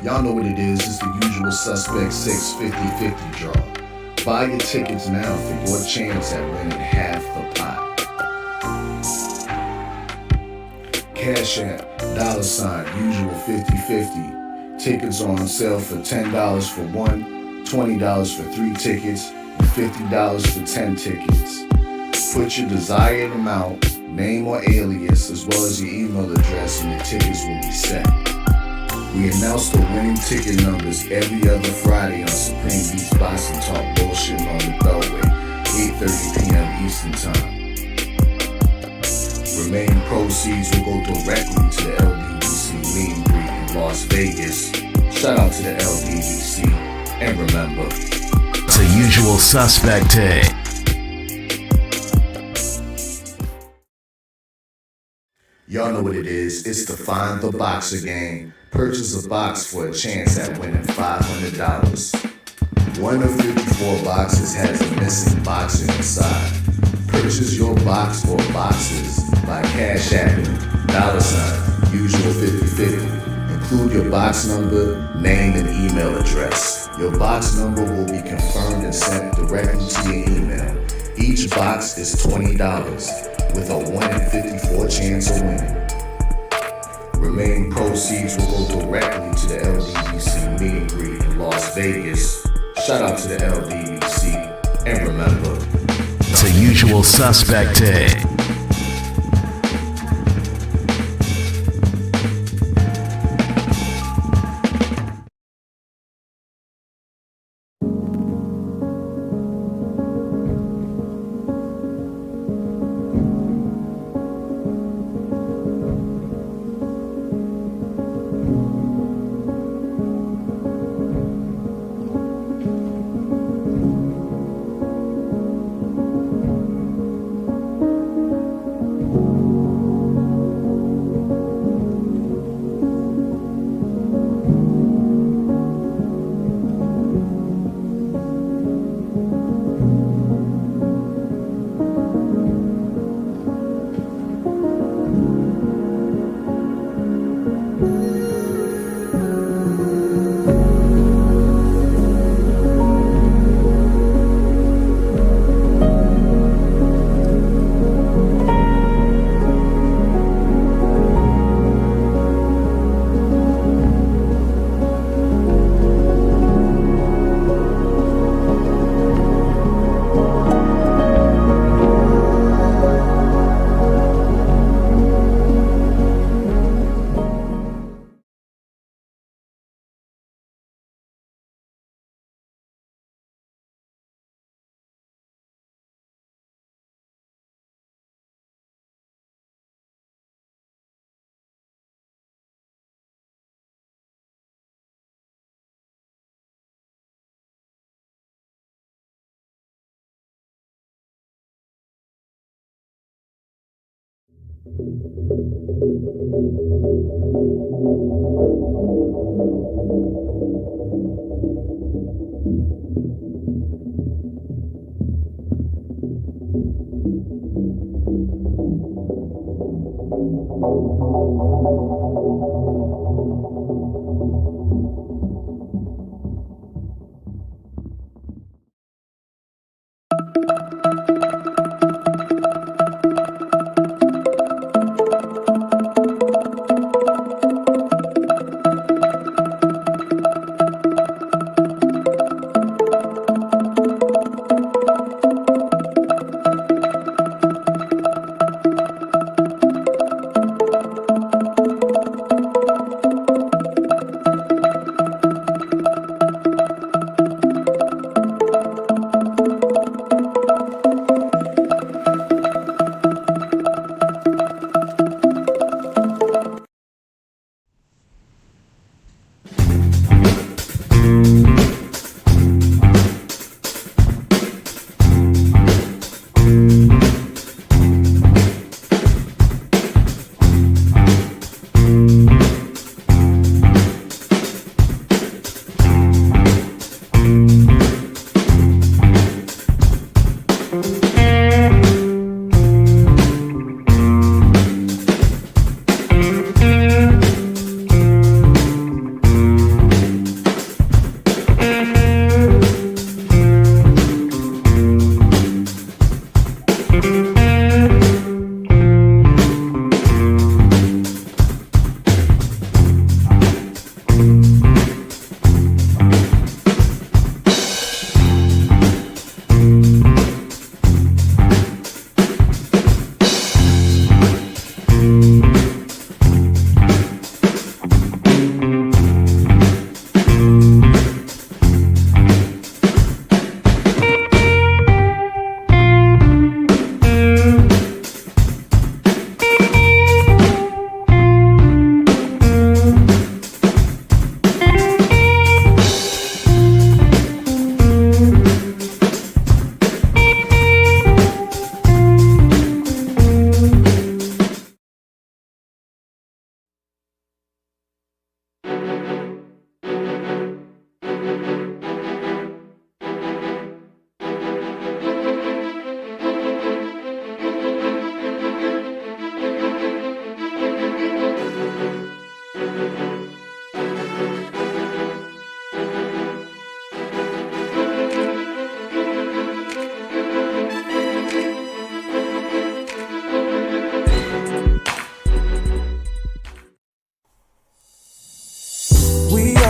Y'all know what it is. It's the usual suspect 650-50 draw. Buy your tickets now for your chance at winning half the pot. Cash App, $, usual 50-50. Tickets are on sale for $10 for one, $20 for 3 tickets, and $50 for 10 tickets. Put your desired amount, name or alias, as well as your email address, and the tickets will be set. We announce the winning ticket numbers every other Friday on Supreme Beats Boxing Talk Bullshit on the Beltway, 8:30 p.m. Eastern Time. Remaining proceeds will go directly to the LDBC meet and greet in Las Vegas. Shout out to the LDBC. And remember, it's a usual suspect day. Y'all know what it is. It's the Find the Boxer game. Purchase a box for a chance at winning $500. One of 54 boxes has a missing boxer inside. Purchase your box or boxes by Cash Apping, $, usual 50-50. Include your box number, name, and email address. Your box number will be confirmed and sent directly to your email. Each box is $20, with a 1 in 54 chance of winning. Remaining proceeds will go directly to the LDBC meet and greet in Las Vegas. Shout out to the LDBC. And remember, it's a usual suspect day.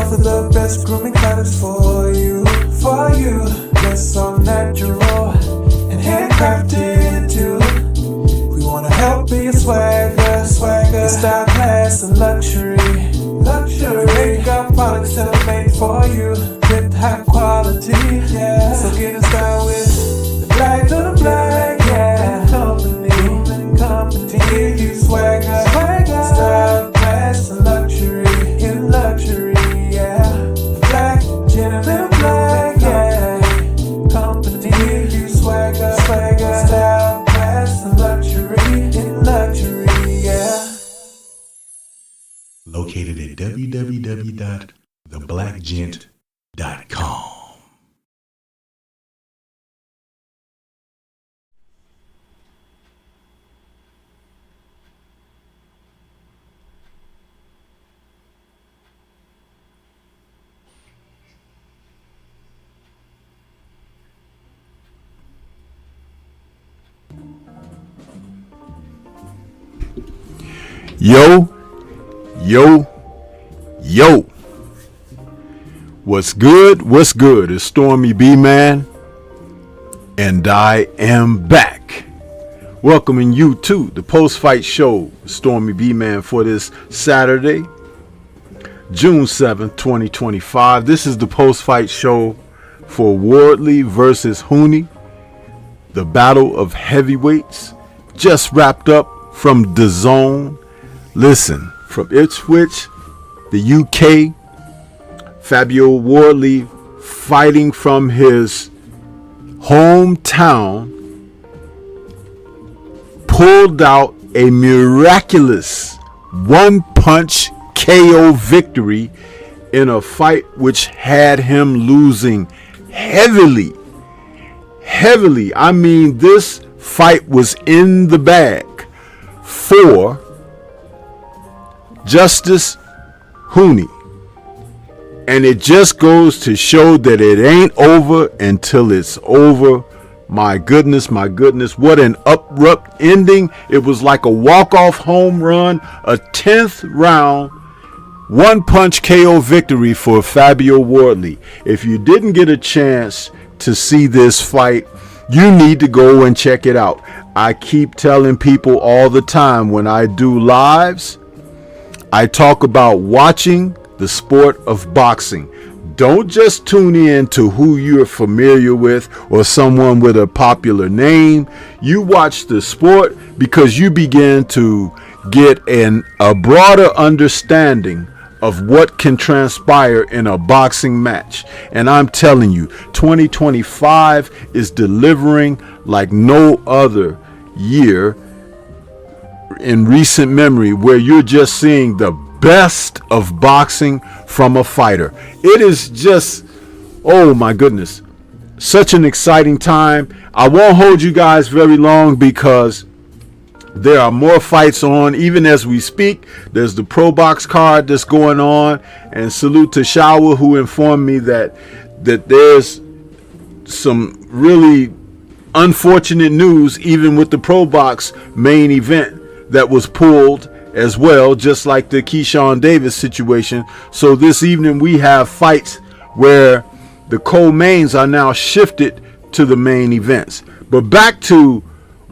offer the best grooming products for you, for you. Yes, all natural and handcrafted too. We wanna help be a swagger, swagger, style, class, and luxury, luxury. Make our products that are made for you with high quality, yeah. So get in style with the black, yeah. Company to give you swagger, style, class, and luxury, in luxury, yeah. The black, gentleman black, yeah. Company to give you swagger, style, class, and luxury, in luxury, yeah. Located at www.theblackgent.com. Yo. What's good? What's good? It's Stormybman, and I am back. Welcoming you to the post-fight show, Stormybman, for this Saturday, June 7th, 2025. This is the post-fight show for Wardley versus Huni, the battle of heavyweights, just wrapped up from Dazn. Listen, from Ipswich, the UK, Fabio Wardley fighting from his hometown pulled out a miraculous one-punch KO victory in a fight which had him losing heavily. I mean, this fight was in the bag for Justice Huni. And it just goes to show that it ain't over until it's over. My goodness, what an abrupt ending. It was like a walk-off home run, a 10th round, one-punch KO victory for Fabio Wardley. If you didn't get a chance to see this fight, you need to go and check it out. I keep telling people all the time when I do lives, I talk about watching the sport of boxing. Don't just tune in to who you're familiar with or someone with a popular name. You watch the sport because you begin to get a broader understanding of what can transpire in a boxing match. And I'm telling you, 2025 is delivering like no other year in recent memory, where you're just seeing the best of boxing from a fighter. It is just, oh my goodness, such an exciting time. I won't hold you guys very long because there are more fights on even as we speak. There's the Pro Box card that's going on, and salute to Shawa, who informed me that there's some really unfortunate news even with the Pro Box main event that was pulled as well, just like the Keyshawn Davis situation. So this evening we have fights where the co-mains are now shifted to the main events. But back to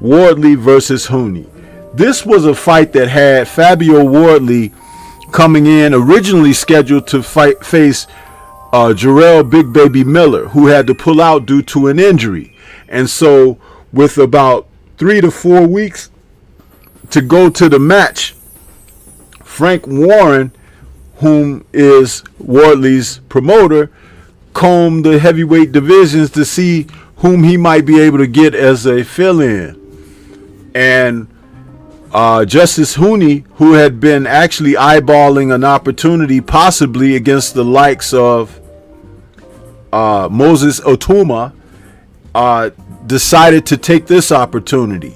Wardley versus Huni. This was a fight that had Fabio Wardley coming in originally scheduled to face Jarrell Big Baby Miller, who had to pull out due to an injury. And so with about 3 to 4 weeks to go to the match, Frank Warren, whom is Wardley's promoter, combed the heavyweight divisions to see whom he might be able to get as a fill-in. And Justice Huni, who had been actually eyeballing an opportunity possibly against the likes of Moses Otuma, decided to take this opportunity.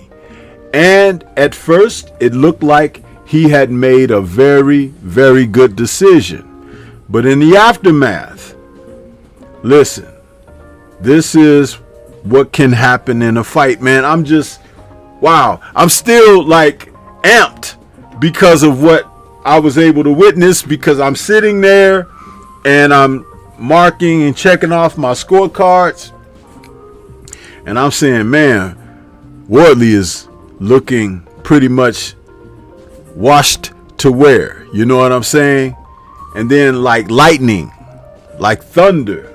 And at first, it looked like he had made a very, very good decision. But in the aftermath, listen, this is what can happen in a fight, man. I'm just, wow. I'm still like amped because of what I was able to witness, because I'm sitting there and I'm marking and checking off my scorecards, and I'm saying, man, Wardley is looking pretty much washed to wear. You know what I'm saying? And then like lightning, like thunder.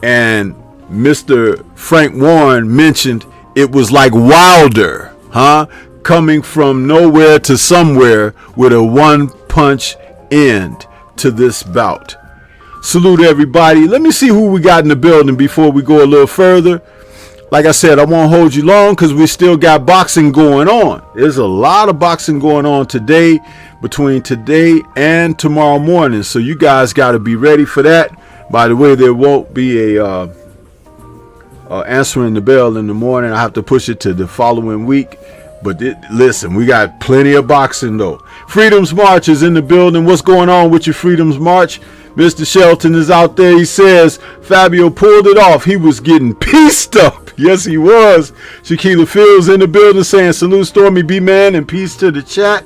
And Mr. Frank Warren mentioned it was like Wilder, coming from nowhere to somewhere with a one-punch end to this bout. Salute everybody. Let me see who we got in the building before we go a little further. Like I said, I won't hold you long because we still got boxing going on. There's a lot of boxing going on today, between today and tomorrow morning. So you guys got to be ready for that. By the way, there won't be a answering the bell in the morning. I have to push it to the following week. But listen, we got plenty of boxing though. Freedom's March is in the building. What's going on with your Freedom's March? Mr. Shelton is out there. He says Fabio pulled it off. He was getting pieced up. Yes, he was. Shaquila Fields in the building saying salute Stormy B Man and peace to the chat.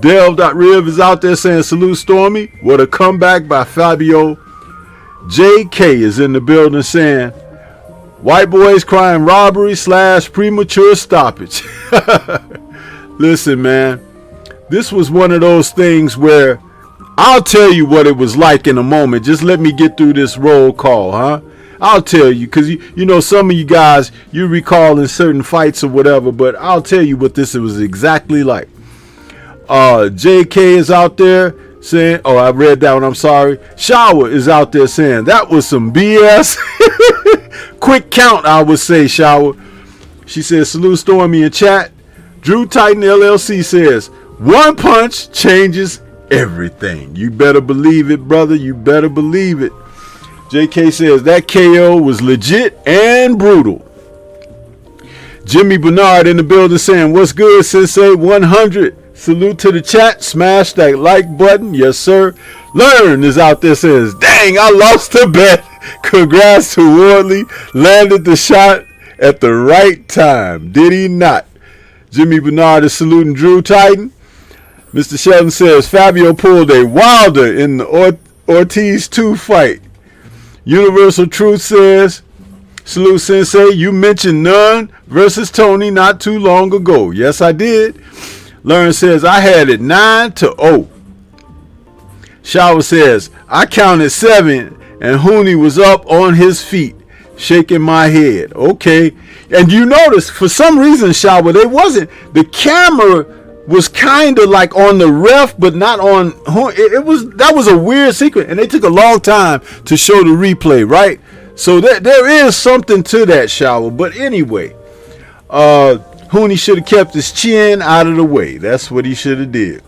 Delve.Riv is out there saying salute Stormy. What a comeback by Fabio. JK is in the building saying white boys crying robbery / premature stoppage. Listen, man, this was one of those things where I'll tell you what it was like in a moment. Just let me get through this roll call, I'll tell you, because you know some of you guys, you recall in certain fights or whatever, but I'll tell you what this was exactly like. JK is out there saying, oh, I read that one, I'm sorry. Shower is out there saying that was some BS. Quick count, I would say, Shower. She says, salute Stormy in chat. Drew Titan LLC says, one punch changes everything. You better believe it, brother. You better believe it. JK says that KO was legit and brutal. Jimmy Bernard in the building saying, what's good, Sensei 100. Salute to the chat. Smash that like button. Yes, sir. Learn is out there says, dang, I lost the bet. Congrats to Wardley. Landed the shot at the right time. Did he not? Jimmy Bernard is saluting Drew Titan. Mr. Sheldon says Fabio pulled a Wilder in the Ortiz 2 fight. Universal Truth says, salute Sensei, you mentioned Nunn versus Tony not too long ago. Yes, I did. Learn says, I had it 9-0. Shower says, I counted 7 and Huni was up on his feet, shaking my head. Okay. And you notice, for some reason, Shower, the camera was kind of like on the ref, but not on. That was a weird sequence, and they took a long time to show the replay, right? So there is something to that, Shower. But anyway, Huni should have kept his chin out of the way. That's what he should have did.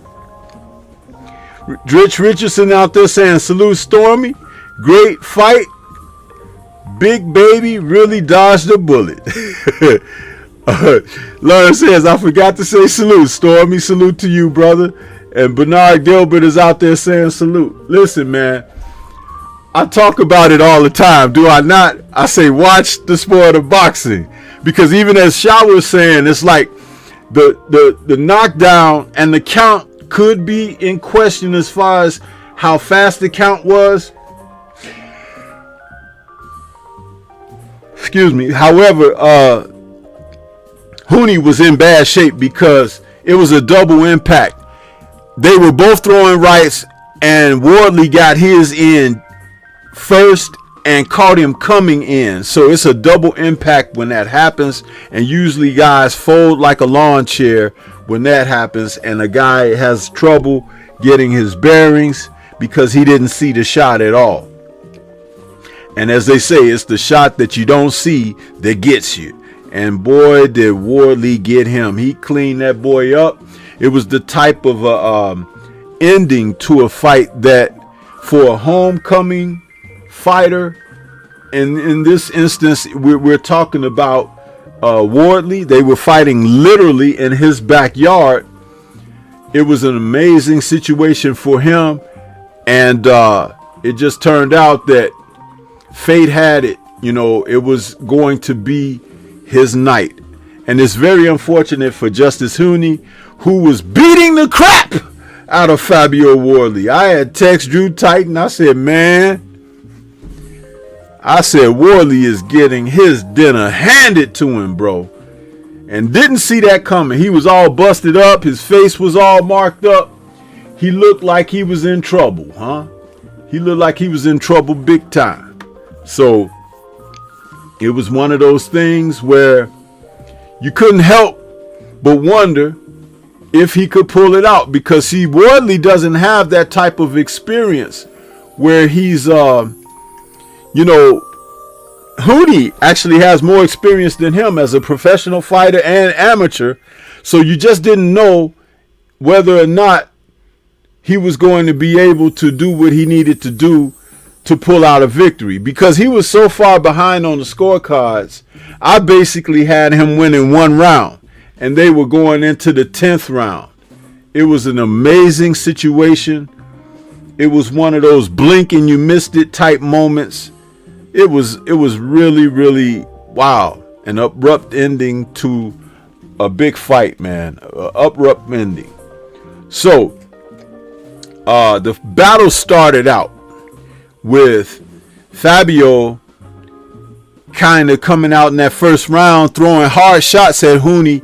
Rich Richardson out there saying salute Stormy, great fight. Big baby really dodged a bullet. Lauren says, I forgot to say salute. Stormy, salute to you, brother. And Bernard Gilbert is out there saying salute. Listen, man, I talk about it all the time, do I not? I say watch the sport of boxing. Because even as Shaw was saying, it's like the knockdown and the count could be in question as far as how fast the count was. Excuse me. However, Huni was in bad shape because it was a double impact. They were both throwing rights, and Wardley got his in first and caught him coming in. So it's a double impact when that happens, and usually guys fold like a lawn chair when that happens, and a guy has trouble getting his bearings because he didn't see the shot at all. And as they say, it's the shot that you don't see that gets you. And boy, did Wardley get him. He cleaned that boy up. It was the type of ending to a fight that for a homecoming fighter, and in this instance, we're talking about Wardley. They were fighting literally in his backyard. It was an amazing situation for him. And it just turned out that fate had it. You know, it was going to be his night. And it's very unfortunate for Justice Huni, who was beating the crap out of Fabio Wardley. I had text Drew Titan. I said, man, Wardley is getting his dinner handed to him, bro. And didn't see that coming. He was all busted up. His face was all marked up. He looked like he was in trouble, huh? He looked like he was in trouble big time. So it was one of those things where you couldn't help but wonder if he could pull it out, because see, Wardley doesn't have that type of experience where he's, Huni actually has more experience than him as a professional fighter and amateur. So you just didn't know whether or not he was going to be able to do what he needed to do to pull out a victory, because he was so far behind on the scorecards. I basically had him winning one round, and they were going into the 10th round. It was an amazing situation. It was one of those blink and you missed it type moments. It was really, really wow. An abrupt ending to a big fight, man. Abrupt ending. So the battle started out with Fabio kind of coming out in that first round, throwing hard shots at Huni,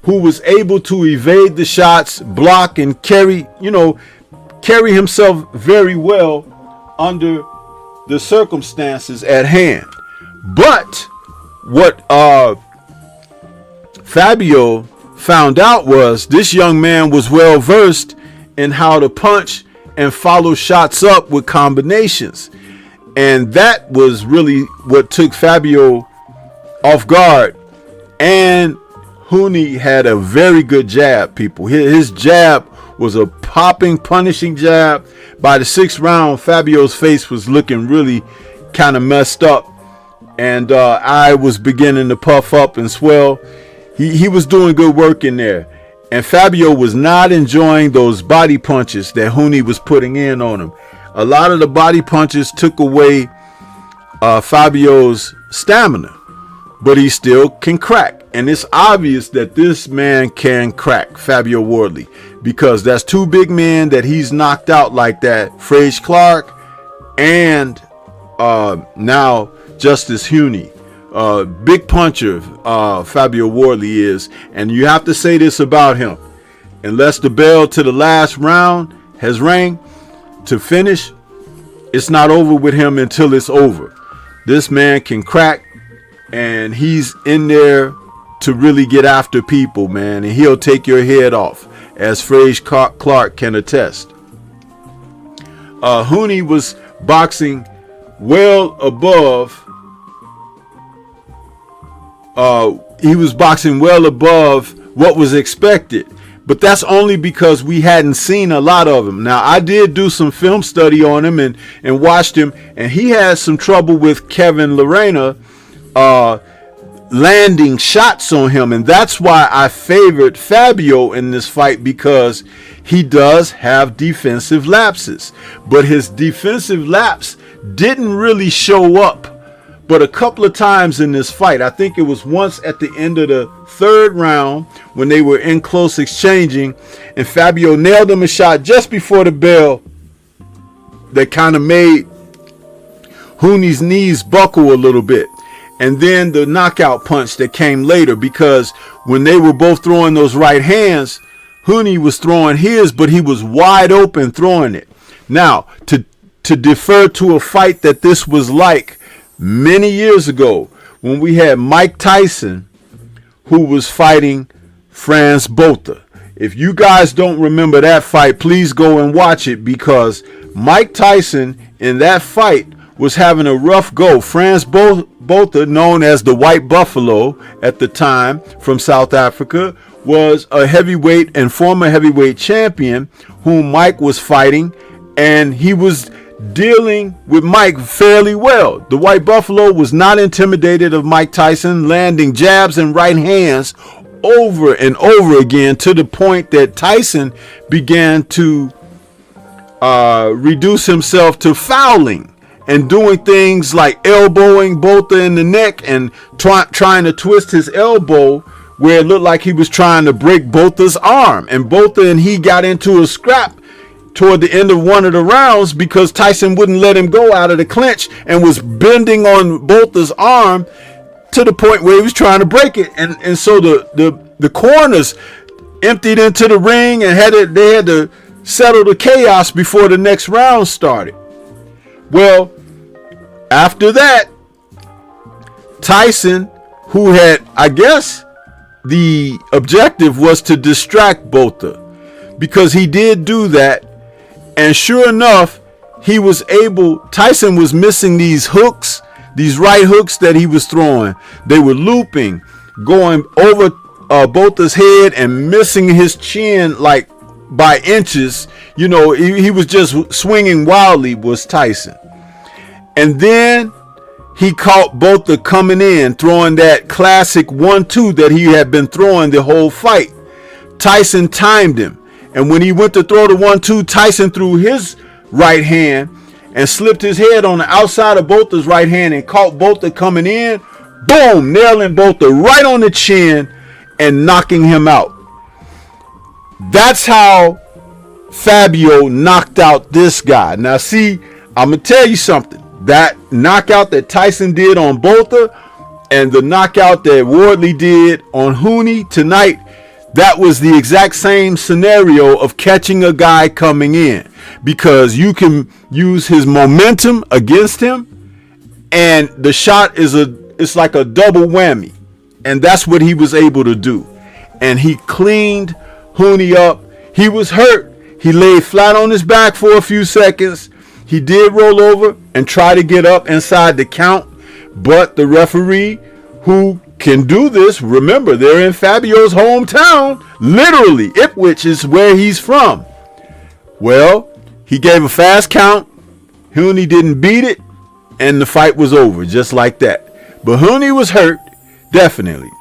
who was able to evade the shots, block, and carry himself very well under the circumstances at hand. But what Fabio found out was this young man was well versed in how to punch and follow shots up with combinations. And that was really what took Fabio off guard. And Huni had a very good jab, people. His jab was a popping, punishing jab. By the 6th round, Fabio's face was looking really kind of messed up. And I was beginning to puff up and swell. He was doing good work in there. And Fabio was not enjoying those body punches that Huni was putting in on him. A lot of the body punches took away Fabio's stamina, but he still can crack. And it's obvious that this man can crack, Fabio Wardley, because that's two big men that he's knocked out like that, Frazier Clark and now Justice Huni. Big puncher Fabio Wardley is, and you have to say this about him: unless the bell to the last round has rang to finish, it's not over with him until it's over. This man can crack, and he's in there to really get after people, man, and he'll take your head off, as Frazier Clark can attest. Huni was boxing well above what was expected, but that's only because we hadn't seen a lot of him. Now, I did do some film study on him and watched him, and he had some trouble with Kevin Lorena landing shots on him, and that's why I favored Fabio in this fight, because he does have defensive lapses, but his defensive lapse didn't really show up but a couple of times in this fight. I think it was once at the end of the 3rd round when they were in close exchanging, and Fabio nailed him a shot just before the bell that kind of made Huni's knees buckle a little bit. And then the knockout punch that came later, because when they were both throwing those right hands, Huni was throwing his, but he was wide open throwing it. Now, to defer to a fight that this was like many years ago, when we had Mike Tyson, who was fighting Franz Botha. If you guys don't remember that fight, please go and watch it, because Mike Tyson in that fight was having a rough go. Franz Botha, known as the White Buffalo at the time from South Africa, was a heavyweight and former heavyweight champion whom Mike was fighting, and he was dealing with Mike fairly well. The White Buffalo was not intimidated of Mike Tyson, landing jabs and right hands over and over again, to the point that Tyson began to reduce himself to fouling and doing things like elbowing Botha in the neck and trying to twist his elbow where it looked like he was trying to break Botha's arm. And Botha and he got into a scrap toward the end of one of the rounds because Tyson wouldn't let him go out of the clinch and was bending on Botha's arm to the point where he was trying to break it. And so the corners emptied into the ring and they had to settle the chaos before the next round started. Well, after that, Tyson, who had, I guess, the objective was to distract Botha, because he did do that. And sure enough, Tyson was missing these hooks, these right hooks that he was throwing. They were looping, going over Botha's head and missing his chin like by inches. You know, he was just swinging wildly, was Tyson. And then he caught Botha coming in, throwing that classic 1-2 that he had been throwing the whole fight. Tyson timed him. And when he went to throw the 1-2, Tyson threw his right hand and slipped his head on the outside of Botha's right hand and caught Botha coming in. Boom! Nailing Botha right on the chin and knocking him out. That's how Fabio knocked out this guy. Now see, I'm going to tell you something. That knockout that Tyson did on Botha and the knockout that Wardley did on Huni tonight, that was the exact same scenario of catching a guy coming in, because you can use his momentum against him, and the shot it's like a double whammy, and that's what he was able to do. And he cleaned Huni up. He was hurt. He laid flat on his back for a few seconds. He did roll over and try to get up inside the count, but the referee, who can do this, remember, they're in Fabio's hometown, literally Ipswich is where he's from. Well, he gave a fast count. Huni didn't beat it, and the fight was over just like that. But Huni was hurt, definitely.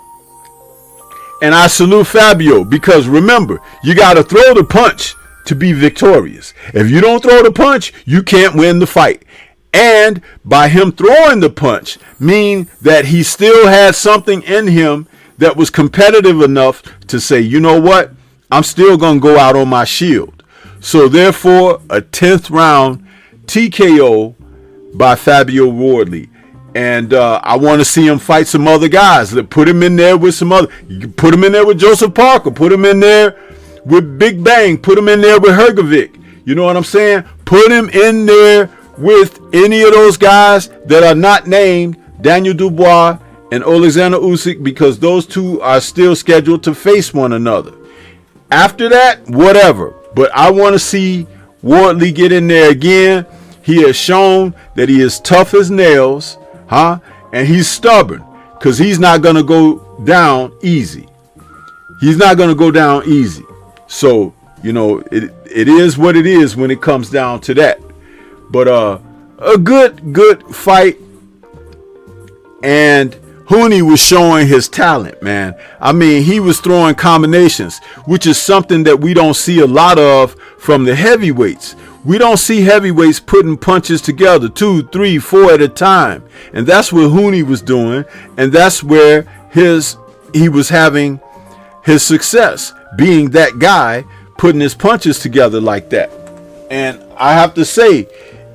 And I salute Fabio, because remember, you got to throw the punch to be victorious. If you don't throw the punch, you can't win the fight. And by him throwing the punch, mean that he still had something in him that was competitive enough to say, you know what, I'm still going to go out on my shield. So therefore, a 10th round TKO by Fabio Wardley. And I want to see him fight some other guys. Put him in there with some other. You can put him in there with Joseph Parker. Put him in there with Big Bang. Put him in there with Hergovic. You know what I'm saying? Put him in there with any of those guys that are not named, Daniel Dubois and Alexander Usyk, because those two are still scheduled to face one another. After that, whatever. But I want to see Wardley get in there again. He has shown that he is tough as nails, and he's stubborn, because he's not going to go down easy. He's not going to go down easy. So, you know, it is what it is when it comes down to that. But a good fight, and Huni was showing his talent, man. I mean, he was throwing combinations, which is something that we don't see a lot of from the heavyweights. We don't see heavyweights putting punches together 2, 3, 4 at a time, and that's what Huni was doing, and that's where he was having his success, being that guy putting his punches together like that. And I have to say,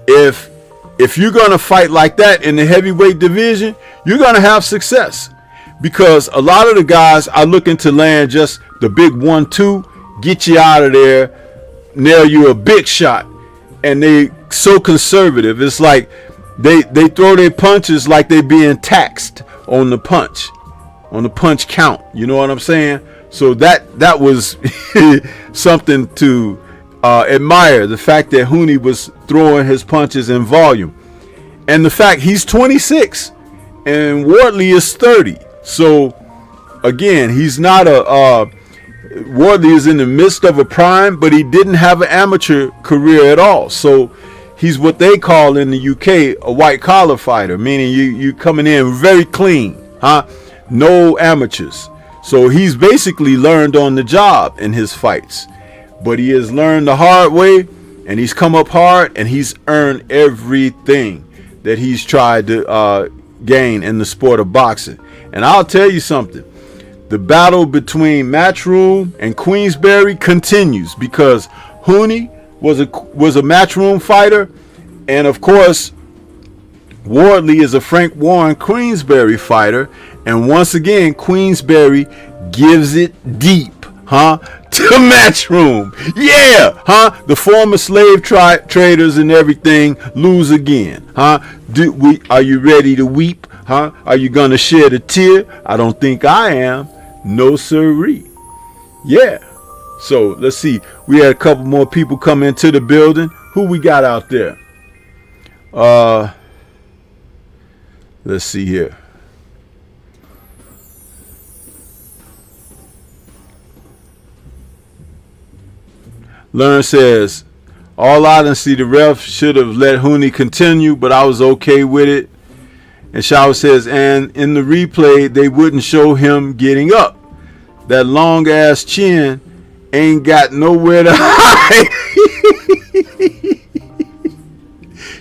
if you're going to fight like that in the heavyweight division, you're going to have success, because a lot of the guys are looking to land just the big 1-2, get you out of there, nail you a big shot, and they so conservative. It's like they throw their punches like they being taxed on the punch count. You know what I'm saying? So that was something to admire, the fact that Huni was throwing his punches in volume, and the fact he's 26 and Wardley is 30. So again, he's not Wardley is in the midst of a prime, but he didn't have an amateur career at all. So he's what they call in the UK a white collar fighter, meaning you coming in very clean, no amateurs. So he's basically learned on the job in his fights. But he has learned the hard way, and he's come up hard, and he's earned everything that he's tried to gain in the sport of boxing. And I'll tell you something. The battle between Matchroom and Queensberry continues, because Huni was a matchroom fighter, and of course, Wardley is a Frank Warren Queensberry fighter, and once again, Queensberry gives it deep, to Matchroom. Yeah, the former slave traders and everything lose again, Are you ready to weep, Are you gonna shed a tear? I don't think I am. No sirree. Yeah. So let's see. We had a couple more people come into the building. Who we got out there? Let's see here. Learn says, all honesty, the ref should have let Huni continue, but I was okay with it. And Shower says, and in the replay, they wouldn't show him getting up. That long ass chin ain't got nowhere to hide.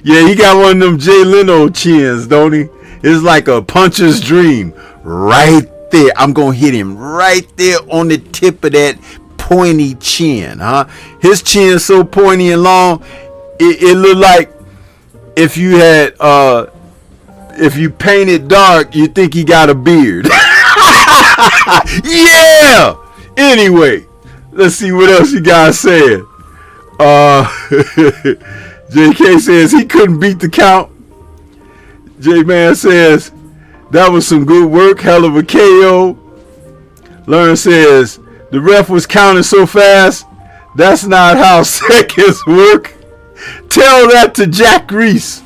Yeah, he got one of them Jay Leno chins, don't he? It's like a puncher's dream. Right there. I'm going to hit him right there on the tip of that pointy chin, His chin's so pointy and long, it looked like if you had if you paint it dark, you think he got a beard. Yeah. Anyway, let's see what else you guys said. JK says he couldn't beat the count. J-Man says that was some good work, hell of a KO. Learn says the ref was counting so fast. That's not how seconds work. Tell that to Jack Reese.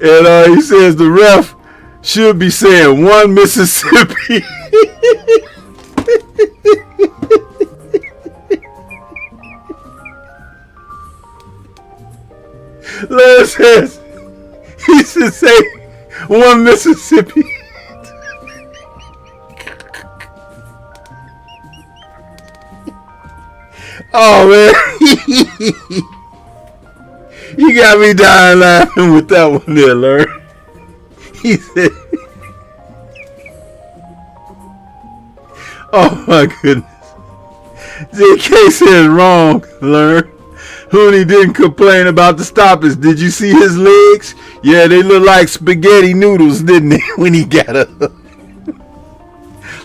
And he says the ref should be saying 1 Mississippi. Learn says he should say 1 Mississippi. Oh man, you got me dying laughing with that one there, Learn. He said, oh my goodness. JK said wrong, Learn. Huni didn't complain about the stoppage. Did you see his legs? Yeah, they look like spaghetti noodles, didn't they, when he got up?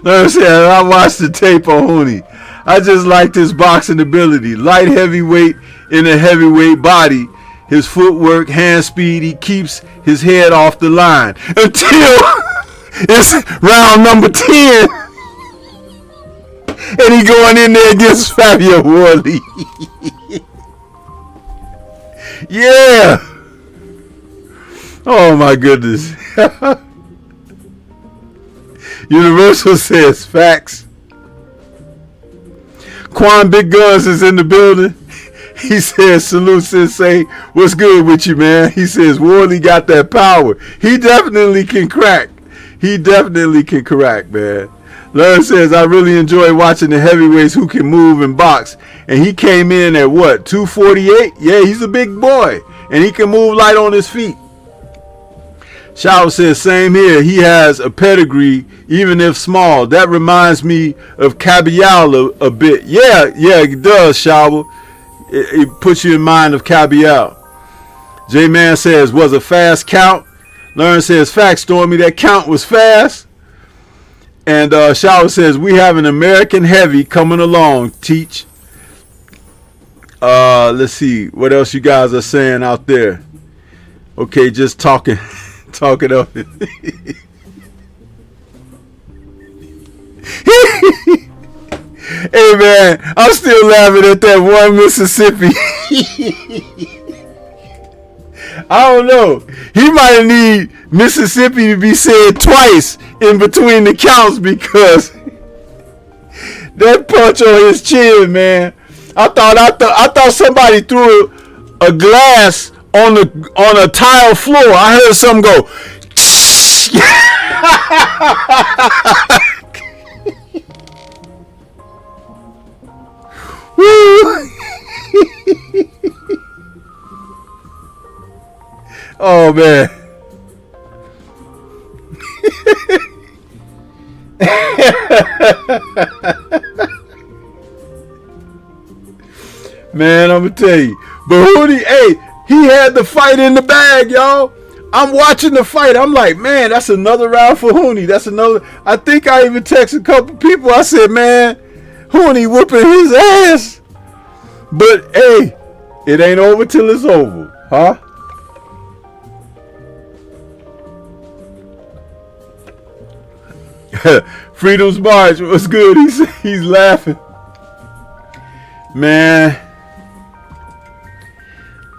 Learn said, I watched the tape on Huni. I just liked his boxing ability. Light heavyweight in a heavyweight body. His footwork, hand speed, he keeps his head off the line. Until it's round number 10. And he going in there against Fabio Wardley. Yeah. Oh my goodness. Universal says facts. Quan Big Guns is in the building. He says, salute Sensei. What's good with you, man? He says, Wardley got that power. He definitely can crack. He definitely can crack, man. Learn says, I really enjoy watching the heavyweights who can move and box. And he came in at what, 248? Yeah, he's a big boy. And he can move light on his feet. Shower says, same here. He has a pedigree, even if small. That reminds me of Caballero a bit. Yeah, it does, Shower. It puts you in mind of Caballero. J-Man says, was a fast count. Learn says, facts, Stormy. That count was fast. And Shower says, we have an American heavy coming along, Teach. Let's see what else you guys are saying out there. Okay, just talking up. Hey man, I'm still laughing at that 1 Mississippi. I don't know. He might need Mississippi to be said twice in between the counts because that punch on his chin, man. I thought somebody threw a glass on a tile floor. I heard something go. Oh man. Man, I'm gonna tell you, But Huni, hey, he had the fight in the bag, y'all. I'm watching the fight. I'm like, man, that's another round for Huni. That's another. I think I even texted a couple people. I said, man, Huni whooping his ass. But hey, it ain't over till it's over, huh? Freedom's March was good. He's laughing. Man.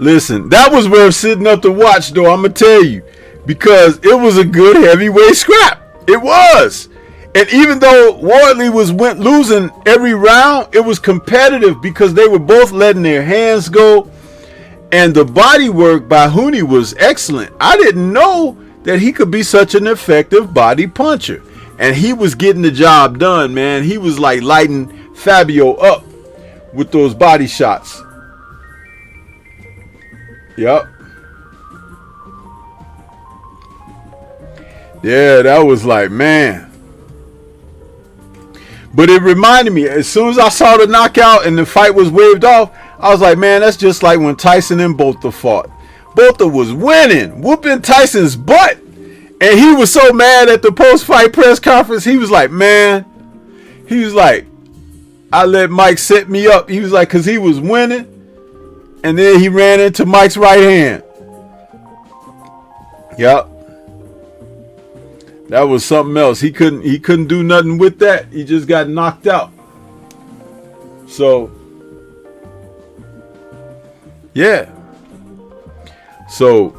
Listen, that was worth sitting up to watch, though, I'm going to tell you. Because it was a good heavyweight scrap. It was. And even though Wardley went losing every round, it was competitive because they were both letting their hands go. And the body work by Huni was excellent. I didn't know that he could be such an effective body puncher. And he was getting the job done, man. He was like lighting Fabio up with those body shots. Yep. Yeah, that was like, man. But it reminded me, as soon as I saw the knockout and the fight was waved off, I was like, man, that's just like when Tyson and Botha fought. Botha was winning, whooping Tyson's butt. And he was so mad at the post-fight press conference. He was like, man, he was like, I let Mike set me up. He was like, because he was winning. And then he ran into Mike's right hand. Yep. That was something else. He couldn't do nothing with that. He just got knocked out. So, yeah. So,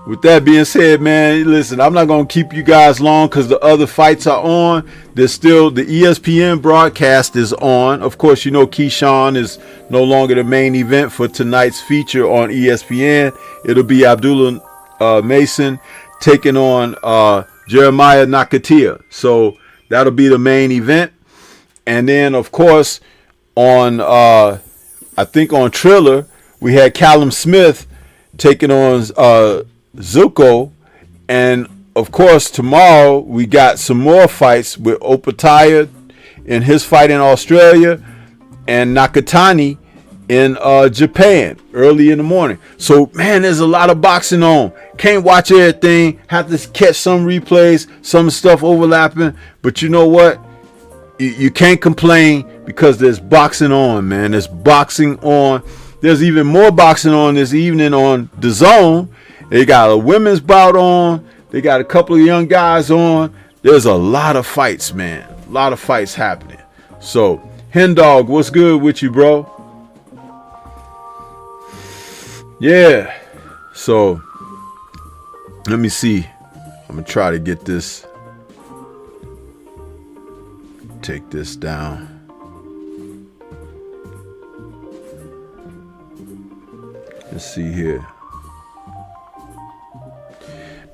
with that being said, man, listen, I'm not going to keep you guys long because the other fights are on. There's still the ESPN broadcast is on. Of course, you know Keyshawn is no longer the main event for tonight's feature on ESPN. It'll be Abdullah Mason taking on Jeremiah Nakatia. So that'll be the main event. And then, of course, on I think on Triller, we had Callum Smith taking on Zuko, and of course tomorrow we got some more fights with Opataya in his fight in Australia and Nakatani in Japan early in the morning. So man, there's a lot of boxing on. Can't watch everything, have to catch some replays, some stuff overlapping, but you know what, you can't complain because there's boxing on, man. There's boxing on. There's even more boxing on this evening on Dazn. They got a women's bout on. They got a couple of young guys on. There's a lot of fights, man. A lot of fights happening. So, Hen Dog, what's good with you, bro? Yeah. So, let me see. I'm going to try to get this. Take this down. Let's see here.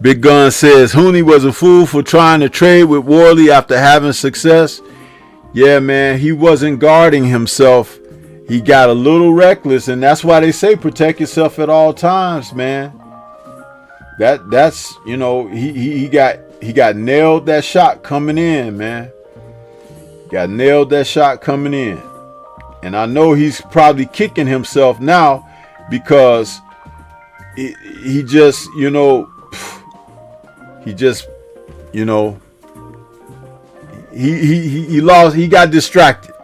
Big Gun says Huni was a fool for trying to trade with Wardley after having success. Yeah, man, he wasn't guarding himself. He got a little reckless, and that's why they say protect yourself at all times, man. That's you know, he got nailed that shot coming in, man. Got nailed that shot coming in. And I know he's probably kicking himself now because he just, you know, he lost, he got distracted.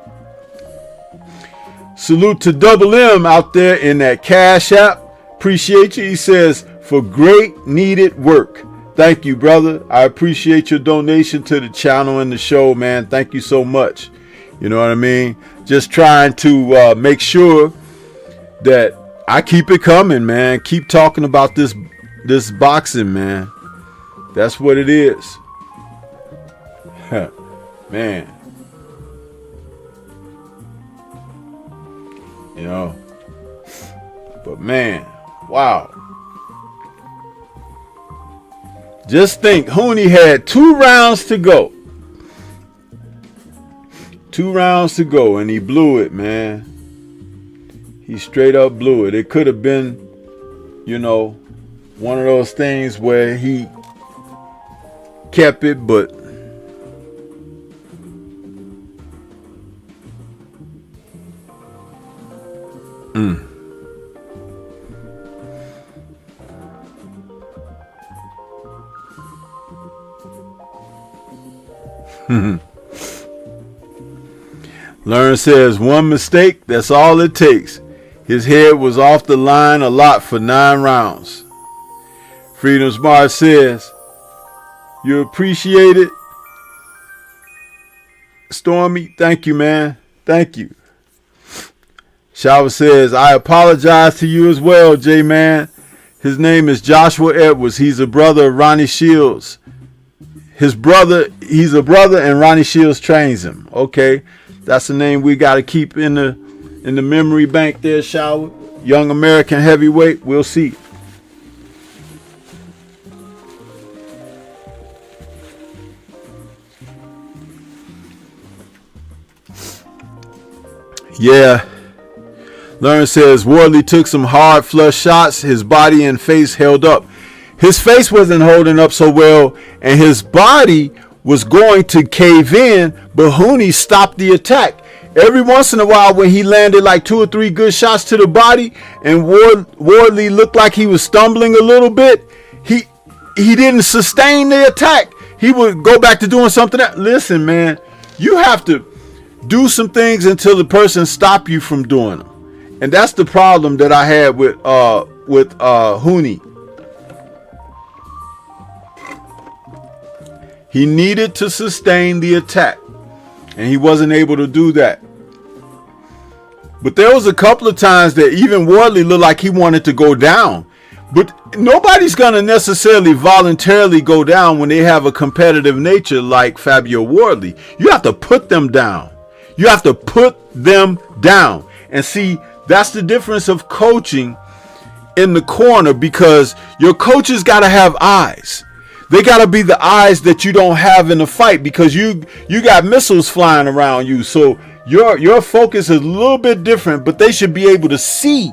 Salute to Double M out there in that Cash App. Appreciate you. He says, for great needed work. Thank you, brother. I appreciate your donation to the channel and the show, man. Thank you so much. You know what I mean? Just trying to make sure that I keep it coming, man. Keep talking about this boxing, man. That's what it is. Man. You know. But man, wow. Just think, Huni had 2 rounds to go. 2 rounds to go, and he blew it, man. He straight up blew it. It could have been, you know, one of those things where he kept it, but Learn says, one mistake, that's all it takes. His head was off the line a lot for 9 rounds. Freedom Smart says, you appreciate it. Stormy, thank you, man. Thank you. Shower says, I apologize to you as well, J-Man. His name is Joshua Edwards. He's a brother of Ronnie Shields. He's a brother, and Ronnie Shields trains him. Okay, that's the name we got to keep in the memory bank there, Shower. Young American heavyweight. We'll see. Yeah. Learn says Wardley took some hard flush shots. His body and face held up. His face wasn't holding up so well, and his body was going to cave in, but Huni stopped the attack. Every once in a while, when he landed like 2 or 3 good shots to the body, and Wardley looked like he was stumbling a little bit, he didn't sustain the attack. He would go back to doing something else. Listen, man, you have to do some things until the person stop you from doing them. And that's the problem that I had with Huni. He needed to sustain the attack, and he wasn't able to do that. But there was a couple of times that even Wardley looked like he wanted to go down. But nobody's going to necessarily voluntarily go down when they have a competitive nature like Fabio Wardley. You have to put them down. You have to put them down. And see, that's the difference of coaching in the corner, because your coaches got to have eyes. They got to be the eyes that you don't have in the fight, because you got missiles flying around you. So your focus is a little bit different, but they should be able to see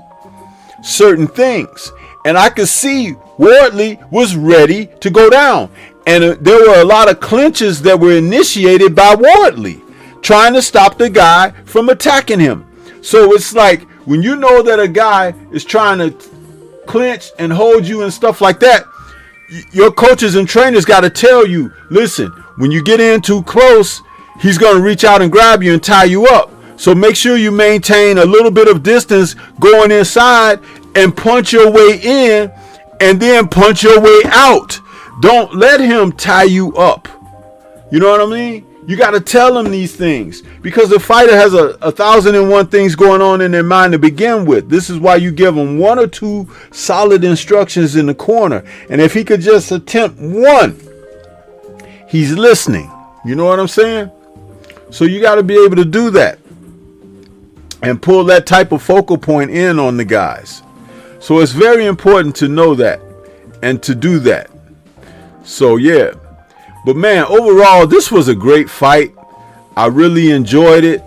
certain things. And I could see Wardley was ready to go down. And there were a lot of clinches that were initiated by Wardley, trying to stop the guy from attacking him. So it's like, when you know that a guy is trying to clinch and hold you and stuff like that, your coaches and trainers got to tell you, listen, when you get in too close, he's going to reach out and grab you and tie you up. So make sure you maintain a little bit of distance going inside and punch your way in and then punch your way out. Don't let him tie you up. You know what I mean? You got to tell him these things, because the fighter has 1,001 things going on in their mind to begin with. This is why you give him 1 or 2 solid instructions in the corner. And if he could just attempt 1, he's listening. You know what I'm saying? So you got to be able to do that and pull that type of focal point in on the guys. So it's very important to know that and to do that. So yeah. But man, overall, this was a great fight. I really enjoyed it.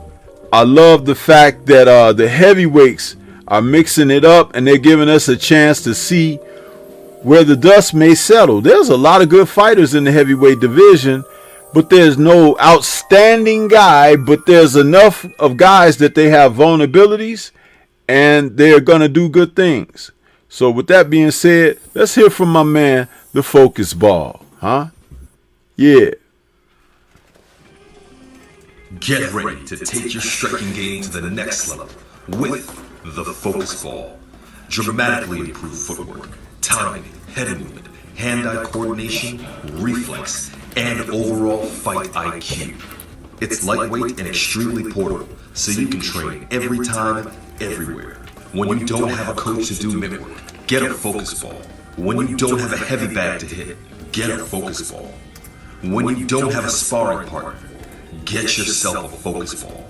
I love the fact that the heavyweights are mixing it up, and they're giving us a chance to see where the dust may settle. There's a lot of good fighters in the heavyweight division, but there's no outstanding guy. But there's enough of guys that they have vulnerabilities, and they're going to do good things. So with that being said, let's hear from my man, the Focus Ball. Huh? Yeah. Get ready to take your striking game to the next level with the Focus Ball. Dramatically improved footwork, timing, head movement, hand-eye coordination, reflex, and overall fight IQ. It's lightweight and extremely portable, so you can train every time, everywhere. When you don't have a coach to do mitt work, get a Focus Ball. When you don't have a heavy bag to hit, get a Focus Ball. When you don't have a sparring partner, get yourself a Focus Ball.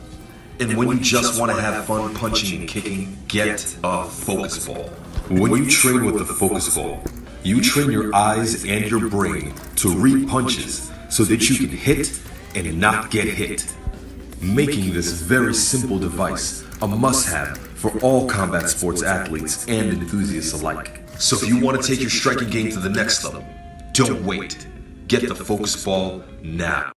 And when you just want to have fun punching and kicking, get a Focus Ball. When you train with the Focus Ball, you train your eyes and your brain to read punches so that you can hit and not get hit, making this very simple device a must-have for all combat sports athletes and enthusiasts alike. So if you want to take your striking game to the next level, don't wait. Get the Focus Ball now.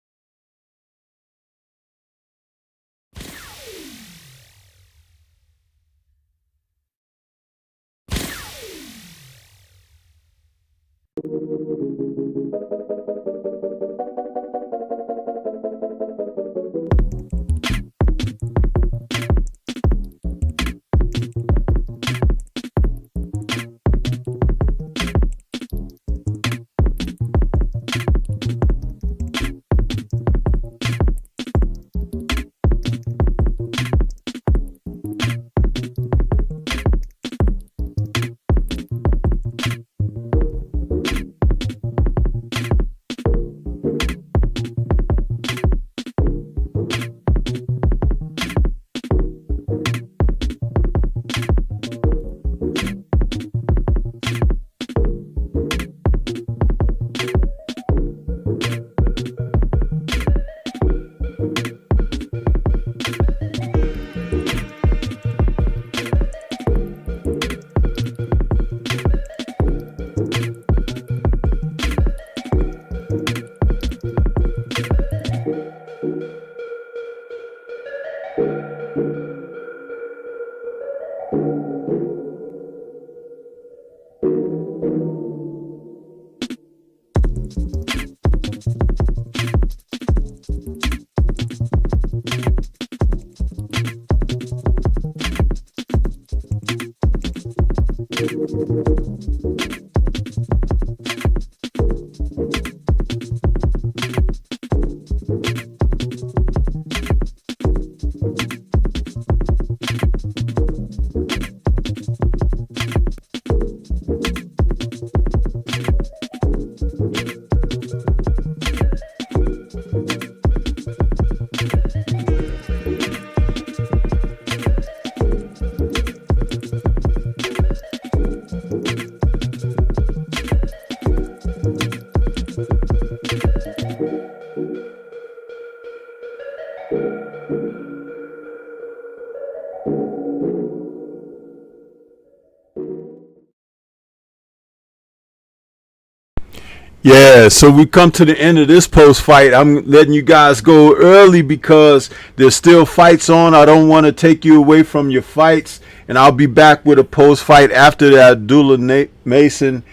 Yeah, so we come to the end of this post fight. I'm letting you guys go early because there's still fights on. I don't want to take you away from your fights, and I'll be back with a post fight after that Abdullah Mason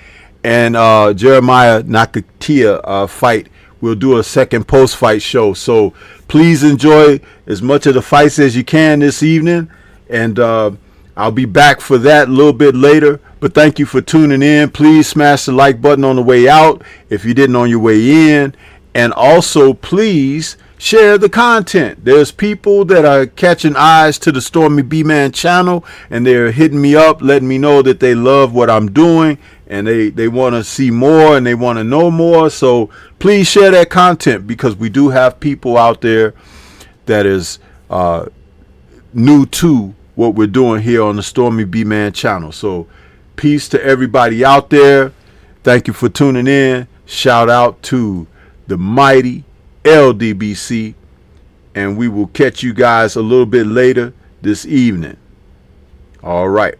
and Jeremiah Nakatia fight. We'll do a second post fight show. So please enjoy as much of the fights as you can this evening, and I'll be back for that a little bit later. But thank you for tuning in. Please smash the like button on the way out if you didn't on your way in. And also, please share the content. There's people that are catching eyes to the Stormybman channel, and they're hitting me up, letting me know that they love what I'm doing, and they want to see more and they want to know more. So please share that content, because we do have people out there that is new to what we're doing here on the Stormybman channel. So peace to everybody out there. Thank you for tuning in. Shout out to the mighty LDBC, and we will catch you guys a little bit later this evening. All right.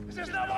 Is this not what